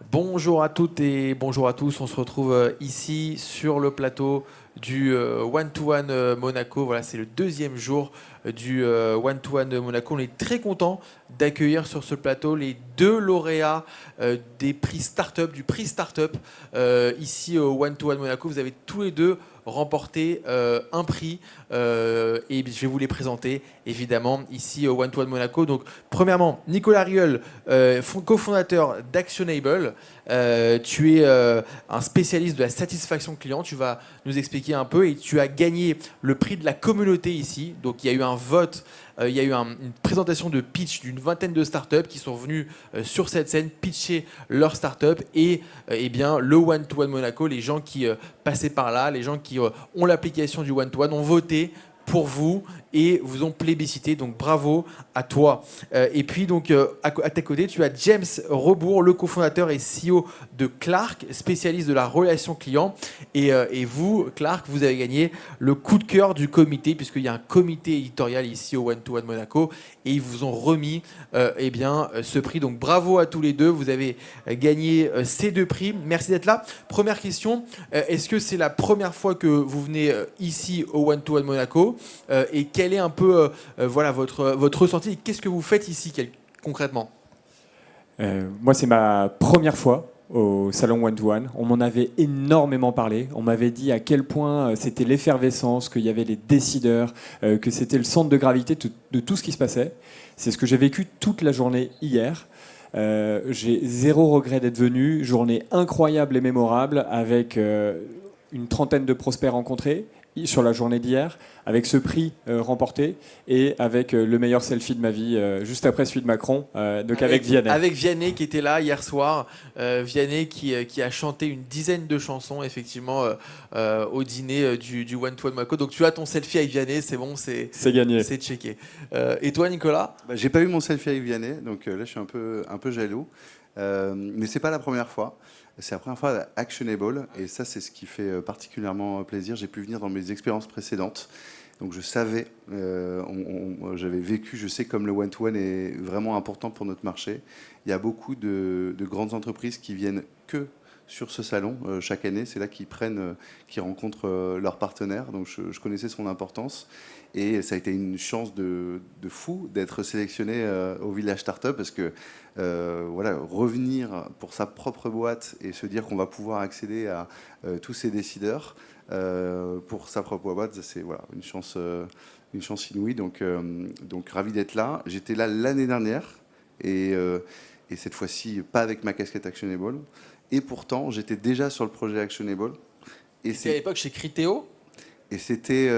Bonjour à toutes et bonjour à tous. On se retrouve ici sur le plateau du One-to-One Monaco. Voilà, c'est le deuxième jour du One-to-One Monaco. On est très content d'accueillir sur ce plateau les deux lauréats des prix Startup, du prix Startup ici au One-to-One Monaco. Vous avez tous les deux remporté un prix et je vais vous les présenter évidemment ici au One-to-One Monaco. Donc premièrement, Nicolas Rieul, cofondateur d'Actionable. Tu es un spécialiste de la satisfaction client. Tu vas nous expliquer un peu et tu as gagné le prix de la communauté ici. Donc il y a eu un vote, il y a eu une présentation de pitch d'une vingtaine de startups qui sont venues sur cette scène pitcher leur startup et eh bien, le One-to-One Monaco, les gens qui passaient par là, les gens qui ont l'application du One-to-One ont voté pour vous et vous ont plébiscité. Donc bravo à toi. Et puis donc à tes côtés, tu as James Rebourg, le cofondateur et CEO de Clark, spécialiste de la relation client. Et vous, Clark, vous avez gagné le coup de cœur du comité puisqu'il y a un comité éditorial ici au One to One Monaco et ils vous ont remis eh bien, ce prix. Donc bravo à tous les deux. Vous avez gagné ces deux prix. Merci d'être là. Première question, est-ce que c'est la première fois que vous venez ici au One to One Monaco et quel est un peu voilà, votre ressenti et qu'est-ce que vous faites ici concrètement? Moi, c'est ma première fois au salon One to One. On m'en avait énormément parlé. On m'avait dit à quel point c'était l'effervescence, qu'il y avait les décideurs, que c'était le centre de gravité de tout ce qui se passait. C'est ce que j'ai vécu toute la journée hier. J'ai zéro regret d'être venu. Journée incroyable et mémorable avec une trentaine de prospects rencontrés sur la journée d'hier, avec ce prix remporté et avec le meilleur selfie de ma vie, juste après celui de Macron, donc avec Vianney. Avec Vianney qui était là hier soir, Vianney qui a chanté une dizaine de chansons effectivement au dîner du One to One Monaco. Donc tu as ton selfie avec Vianney, c'est bon, c'est gagné. C'est checké. Et toi Nicolas? J'ai pas eu mon selfie avec Vianney, donc là je suis un peu jaloux. Mais c'est pas la première fois. C'est la première fois à Actionable, et ça c'est ce qui fait particulièrement plaisir. J'ai pu venir dans mes expériences précédentes, donc je savais, j'avais vécu, je sais comme le one-to-one est vraiment important pour notre marché. Il y a beaucoup de grandes entreprises qui viennent que sur ce salon chaque année. C'est là qu'ils rencontrent leurs partenaires, donc je connaissais son importance. Et ça a été une chance de fou d'être sélectionné au Village Startup parce que voilà, revenir pour sa propre boîte et se dire qu'on va pouvoir accéder à tous ces décideurs pour sa propre boîte, c'est voilà, une chance inouïe. Donc ravi d'être là. J'étais là l'année dernière et cette fois-ci pas avec ma casquette Actionable. Et pourtant, j'étais déjà sur le projet Actionable. Et c'est à l'époque chez Criteo. Et c'était,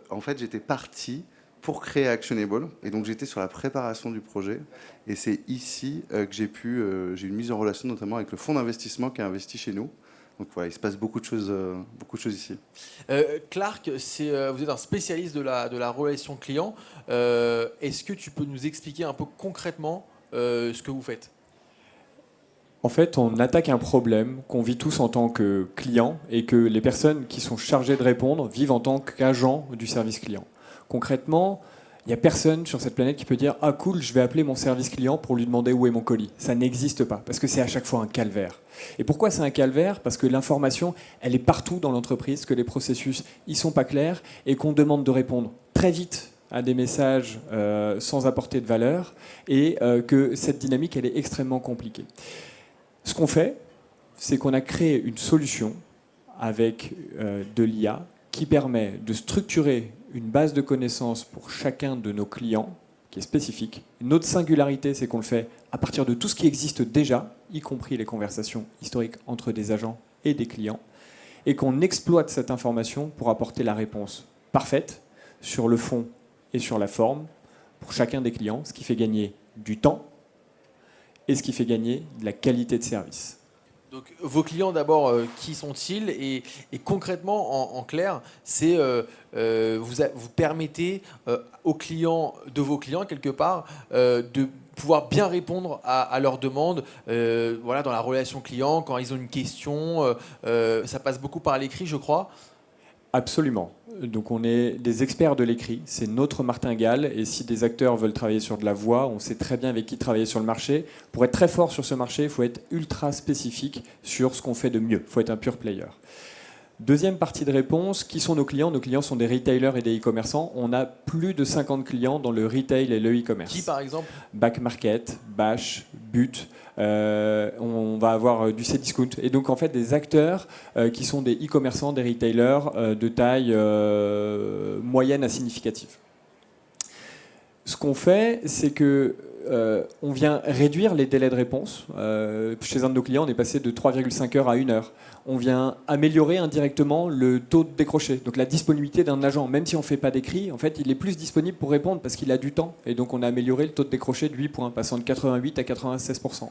en fait, j'étais parti pour créer Actionable. Et donc, j'étais sur la préparation du projet. Et c'est ici que j'ai eu une mise en relation, notamment avec le fonds d'investissement qui a investi chez nous. Donc voilà, il se passe beaucoup de choses ici. Clark, vous êtes un spécialiste de la relation client. Est-ce que tu peux nous expliquer un peu concrètement ce que vous faites? En fait, on attaque un problème qu'on vit tous en tant que client et que les personnes qui sont chargées de répondre vivent en tant qu'agents du service client. Concrètement, il n'y a personne sur cette planète qui peut dire « Ah cool, je vais appeler mon service client pour lui demander où est mon colis ». Ça n'existe pas, parce que c'est à chaque fois un calvaire. Et pourquoi c'est un calvaire? Parce que l'information, elle est partout dans l'entreprise, que les processus ne sont pas clairs et qu'on demande de répondre très vite à des messages sans apporter de valeur et que cette dynamique, elle est extrêmement compliquée. Ce qu'on fait, c'est qu'on a créé une solution avec de l'IA qui permet de structurer une base de connaissances pour chacun de nos clients, qui est spécifique. Notre singularité, c'est qu'on le fait à partir de tout ce qui existe déjà, y compris les conversations historiques entre des agents et des clients, et qu'on exploite cette information pour apporter la réponse parfaite sur le fond et sur la forme pour chacun des clients, ce qui fait gagner du temps, et ce qui fait gagner de la qualité de service. Donc, vos clients, d'abord, qui sont-ils et concrètement, en clair, c'est vous permettez aux clients de vos clients, quelque part, de pouvoir bien répondre à leurs demandes voilà, dans la relation client, quand ils ont une question. Ça passe beaucoup par l'écrit, je crois. Absolument. Donc on est des experts de l'écrit, c'est notre martingale, et si des acteurs veulent travailler sur de la voix, on sait très bien avec qui travailler sur le marché. Pour être très fort sur ce marché, il faut être ultra spécifique sur ce qu'on fait de mieux, il faut être un pure player. Deuxième partie de réponse, qui sont nos clients? Nos clients sont des retailers et des e-commerçants. On a plus de 50 clients dans le retail et le e-commerce. Qui, par exemple? Back Market, Bash, But. On va avoir du Cdiscount. Et donc, en fait, des acteurs qui sont des e-commerçants, des retailers de taille moyenne à significative. Ce qu'on fait, c'est que on vient réduire les délais de réponse. Chez un de nos clients, on est passé de 3,5 heures à 1 heure. On vient améliorer indirectement le taux de décroché, donc la disponibilité d'un agent. Même si on ne fait pas d'écrit, en fait, il est plus disponible pour répondre parce qu'il a du temps. Et donc, on a amélioré le taux de décroché de 8 points, passant de 88 à 96%.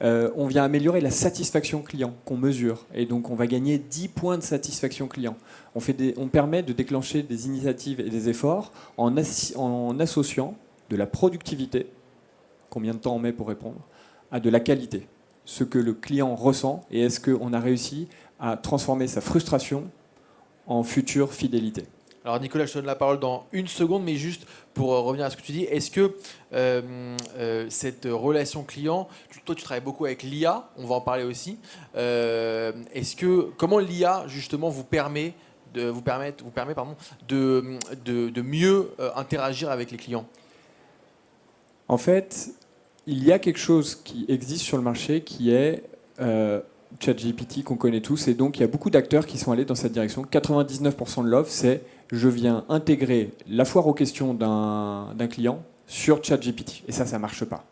On vient améliorer la satisfaction client qu'on mesure. Et donc, on va gagner 10 points de satisfaction client. On permet de déclencher des initiatives et des efforts en associant de la productivité, combien de temps on met pour répondre, à de la qualité, ce que le client ressent, et est-ce qu'on a réussi à transformer sa frustration en future fidélité. Alors Nicolas, je te donne la parole dans 1 seconde, mais juste pour revenir à ce que tu dis, est-ce que cette relation client, toi tu travailles beaucoup avec l'IA, on va en parler aussi, comment l'IA justement vous permet de mieux interagir avec les clients? En fait, il y a quelque chose qui existe sur le marché qui est ChatGPT qu'on connaît tous, et donc il y a beaucoup d'acteurs qui sont allés dans cette direction. 99% de l'offre, c'est je viens intégrer la foire aux questions d'un client sur ChatGPT, et ça ne marche pas.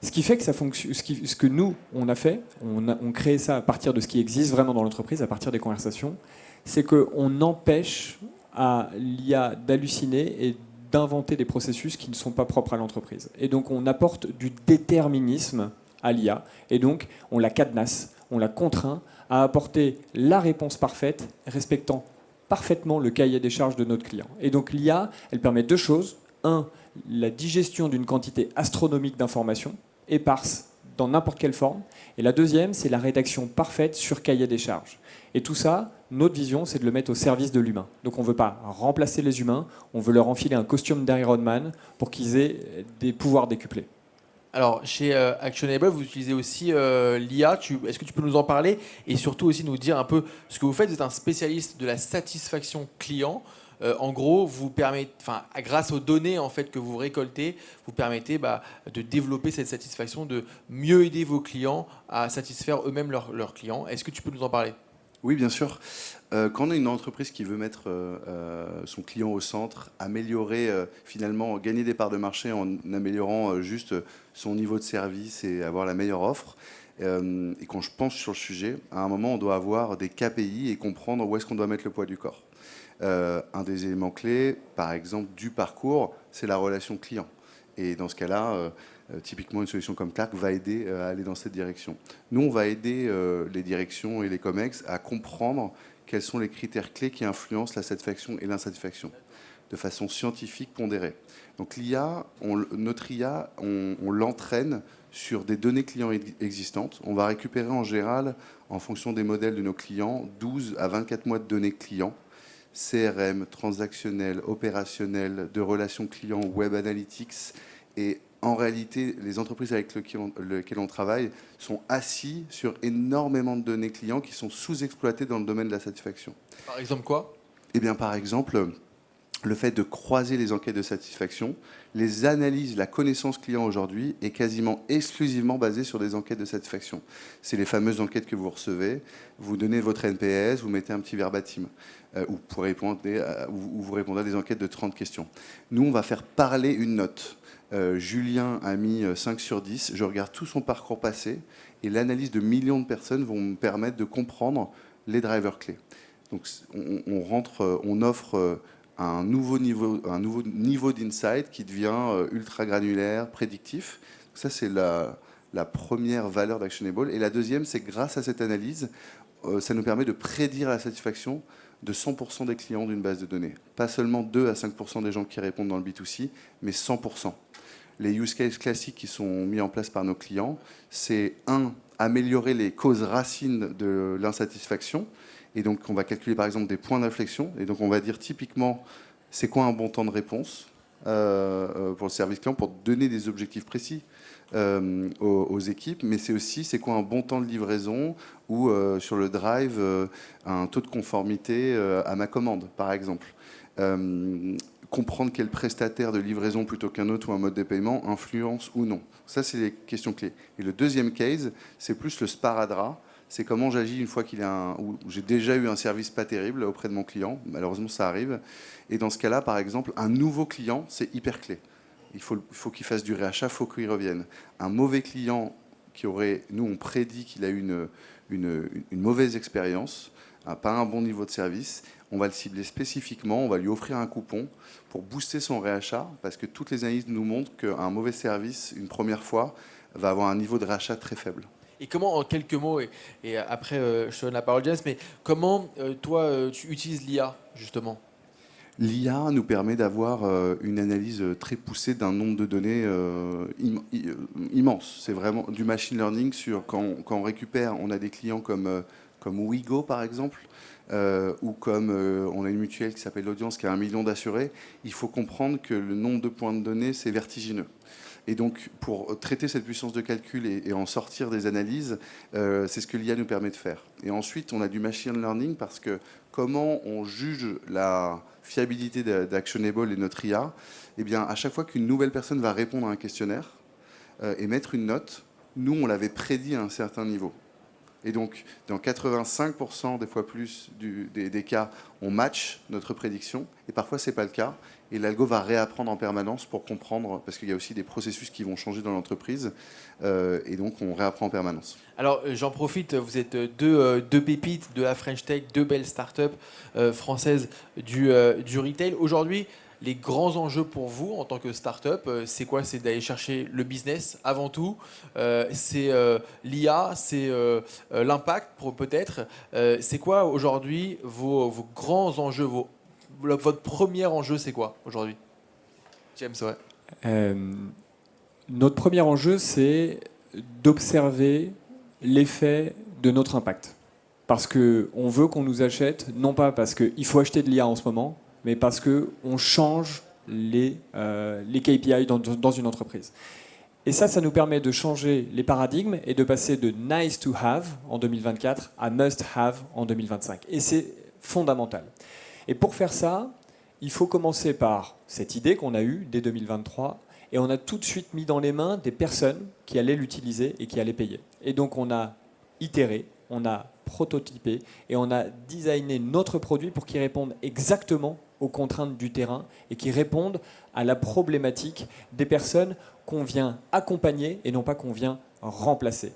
Ce qui fait que ça fonctionne, ce que nous on a fait, on crée ça à partir de ce qui existe vraiment dans l'entreprise, à partir des conversations, c'est qu'on empêche à l'IA d'halluciner et d'inventer des processus qui ne sont pas propres à l'entreprise. Et donc on apporte du déterminisme à l'IA, et donc on la cadenasse, on la contraint à apporter la réponse parfaite, respectant parfaitement le cahier des charges de notre client. Et donc l'IA, elle permet 2 choses. 1, la digestion d'une quantité astronomique d'informations, éparses dans n'importe quelle forme. Et la deuxième, c'est la rédaction parfaite sur cahier des charges. Et tout ça, notre vision, c'est de le mettre au service de l'humain. Donc on ne veut pas remplacer les humains, on veut leur enfiler un costume d'Iron Man pour qu'ils aient des pouvoirs décuplés. Alors, chez Actionable, vous utilisez aussi l'IA. Est-ce que tu peux nous en parler et surtout aussi nous dire un peu ce que vous faites? Vous êtes un spécialiste de la satisfaction client. En gros, grâce aux données en fait, que vous récoltez, vous permettez de développer cette satisfaction, de mieux aider vos clients à satisfaire eux-mêmes leurs clients. Est-ce que tu peux nous en parler? Oui, bien sûr. Quand on a une entreprise qui veut mettre son client au centre, améliorer, finalement, gagner des parts de marché en améliorant juste son niveau de service et avoir la meilleure offre, et quand je pense sur le sujet, à un moment, on doit avoir des KPI et comprendre où est-ce qu'on doit mettre le poids du corps. Un des éléments clés, par exemple, du parcours, c'est la relation client. Et dans ce cas-là, typiquement, une solution comme Clark va aider à aller dans cette direction. Nous, on va aider les directions et les COMEX à comprendre quels sont les critères clés qui influencent la satisfaction et l'insatisfaction, de façon scientifique pondérée. Donc notre IA, on l'entraîne sur des données clients existantes. On va récupérer en général, en fonction des modèles de nos clients, 12 à 24 mois de données clients, CRM, transactionnel, opérationnel, de relations clients, web analytics. Et en réalité, les entreprises avec lesquelles on travaille sont assis sur énormément de données clients qui sont sous-exploitées dans le domaine de la satisfaction. Par exemple quoi? Eh bien, par exemple, le fait de croiser les enquêtes de satisfaction, les analyses, la connaissance client aujourd'hui est quasiment exclusivement basée sur des enquêtes de satisfaction. C'est les fameuses enquêtes que vous recevez, vous donnez votre NPS, vous mettez un petit verbatim, ou vous répondez à des enquêtes de 30 questions. Nous, on va faire parler une note. Julien a mis 5 sur 10, je regarde tout son parcours passé, et l'analyse de millions de personnes vont me permettre de comprendre les drivers clés. Donc on offre un nouveau niveau d'insight qui devient ultra granulaire, prédictif. Ça, c'est la première valeur d'Actionable. Et la deuxième, c'est que grâce à cette analyse, ça nous permet de prédire la satisfaction de 100% des clients d'une base de données. Pas seulement 2 à 5% des gens qui répondent dans le B2C, mais 100%. Les use cases classiques qui sont mis en place par nos clients, c'est améliorer les causes racines de l'insatisfaction, Et donc, on va calculer par exemple des points d'inflexion. Et donc, on va dire typiquement, c'est quoi un bon temps de réponse pour le service client, pour donner des objectifs précis aux équipes. Mais c'est aussi, c'est quoi un bon temps de livraison ou sur le drive, un taux de conformité à ma commande, par exemple. Comprendre quel prestataire de livraison plutôt qu'un autre ou un mode de paiement influence ou non. Ça, c'est les questions clés. Et le deuxième case, c'est plus le sparadrap. C'est comment j'agis une fois où j'ai déjà eu un service pas terrible auprès de mon client. Malheureusement, ça arrive. Et dans ce cas-là, par exemple, un nouveau client, c'est hyper clé. Il faut qu'il fasse du réachat, il faut qu'il revienne. Un mauvais client nous, on prédit qu'il a eu une mauvaise expérience, pas un bon niveau de service. On va le cibler spécifiquement, on va lui offrir un coupon pour booster son réachat, parce que toutes les analyses nous montrent qu'un mauvais service, une première fois, va avoir un niveau de réachat très faible. Et comment, en quelques mots, et après je te donne la parole, James, mais comment toi tu utilises l'IA justement? L'IA nous permet d'avoir une analyse très poussée d'un nombre de données immense. C'est vraiment du machine learning quand on récupère, on a des clients comme Ouigo par exemple, ou comme on a une mutuelle qui s'appelle l'Audience qui a 1 million d'assurés. Il faut comprendre que le nombre de points de données, c'est vertigineux. Et donc, pour traiter cette puissance de calcul et en sortir des analyses, c'est ce que l'IA nous permet de faire. Et ensuite, on a du machine learning parce que comment on juge la fiabilité d'Actionable et notre IA, eh bien, à chaque fois qu'une nouvelle personne va répondre à un questionnaire et mettre une note, nous, on l'avait prédit à un certain niveau. Et donc, dans 85% des fois plus des cas, on match notre prédiction. Et parfois, ce n'est pas le cas. Et l'algo va réapprendre en permanence pour comprendre, parce qu'il y a aussi des processus qui vont changer dans l'entreprise. Et donc, on réapprend en permanence. Alors, j'en profite, vous êtes deux pépites de la French Tech, deux belles startups françaises du retail. Aujourd'hui, les grands enjeux pour vous en tant que start-up, c'est quoi? C'est d'aller chercher le business avant tout, c'est l'IA, c'est l'impact peut-être. C'est quoi aujourd'hui vos grands enjeux, votre premier enjeu, c'est quoi aujourd'hui? James, ouais. Notre premier enjeu, c'est d'observer l'effet de notre impact. Parce qu'on veut qu'on nous achète, non pas parce qu'il faut acheter de l'IA en ce moment, mais parce qu'on change les KPI dans une entreprise. Et ça nous permet de changer les paradigmes et de passer de nice to have en 2024 à must have en 2025. Et c'est fondamental. Et pour faire ça, il faut commencer par cette idée qu'on a eue dès 2023, et on a tout de suite mis dans les mains des personnes qui allaient l'utiliser et qui allaient payer. Et donc on a itéré, on a prototypé et on a designé notre produit pour qu'il réponde exactement aux contraintes du terrain et qui répondent à la problématique des personnes qu'on vient accompagner et non pas qu'on vient remplacer.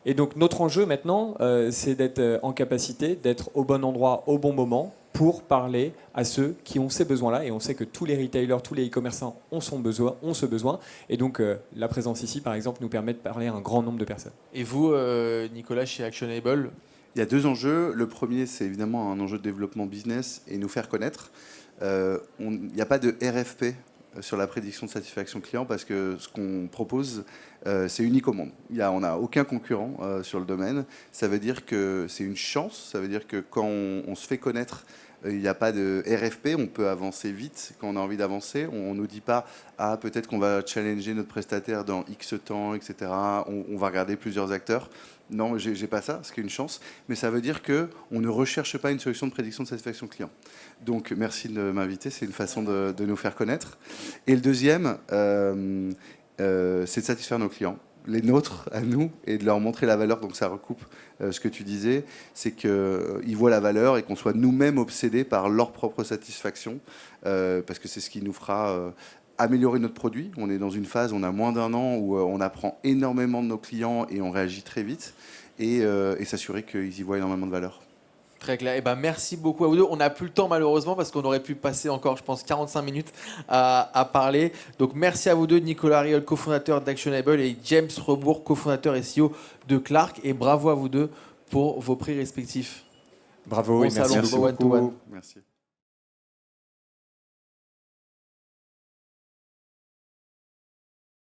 Et donc notre enjeu maintenant, c'est d'être en capacité d'être au bon endroit, au bon moment, pour parler à ceux qui ont ces besoins-là. Et on sait que tous les retailers, tous les e-commerçants ont ce besoin. Et donc la présence ici, par exemple, nous permet de parler à un grand nombre de personnes. Et vous, Nicolas, chez Actionable? Il y a deux enjeux. Le premier, c'est évidemment un enjeu de développement business et nous faire connaître. Il n'y a pas de RFP sur la prédiction de satisfaction client parce que ce qu'on propose, c'est unique au monde. On n'a aucun concurrent sur le domaine. Ça veut dire que c'est une chance. Ça veut dire que quand on se fait connaître, il n'y a pas de RFP. On peut avancer vite quand on a envie d'avancer. On ne nous dit pas « Ah, peut-être qu'on va challenger notre prestataire dans X temps, etc. » On va regarder plusieurs acteurs. Non, j'ai pas ça, ce qui est une chance. Mais ça veut dire qu'on ne recherche pas une solution de prédiction de satisfaction client. Donc, merci de m'inviter. C'est une façon de nous faire connaître. Et le deuxième, c'est de satisfaire nos clients, les nôtres à nous, et de leur montrer la valeur. Donc, ça recoupe ce que tu disais. C'est qu'ils voient la valeur et qu'on soit nous-mêmes obsédés par leur propre satisfaction. Parce que c'est ce qui nous fera améliorer notre produit. On est dans une phase, on a moins d'1 an, où on apprend énormément de nos clients et on réagit très vite. Et s'assurer qu'ils y voient énormément de valeur. Très clair. Eh ben, merci beaucoup à vous deux. On n'a plus le temps malheureusement parce qu'on aurait pu passer encore, je pense, 45 minutes à parler. Donc merci à vous deux, Nicolas Riol, cofondateur d'Actionable, et James Rebourg, cofondateur et CEO de Clark. Et bravo à vous deux pour vos prix respectifs. Bravo et merci. Bon salon, Merci bon one to one. Merci.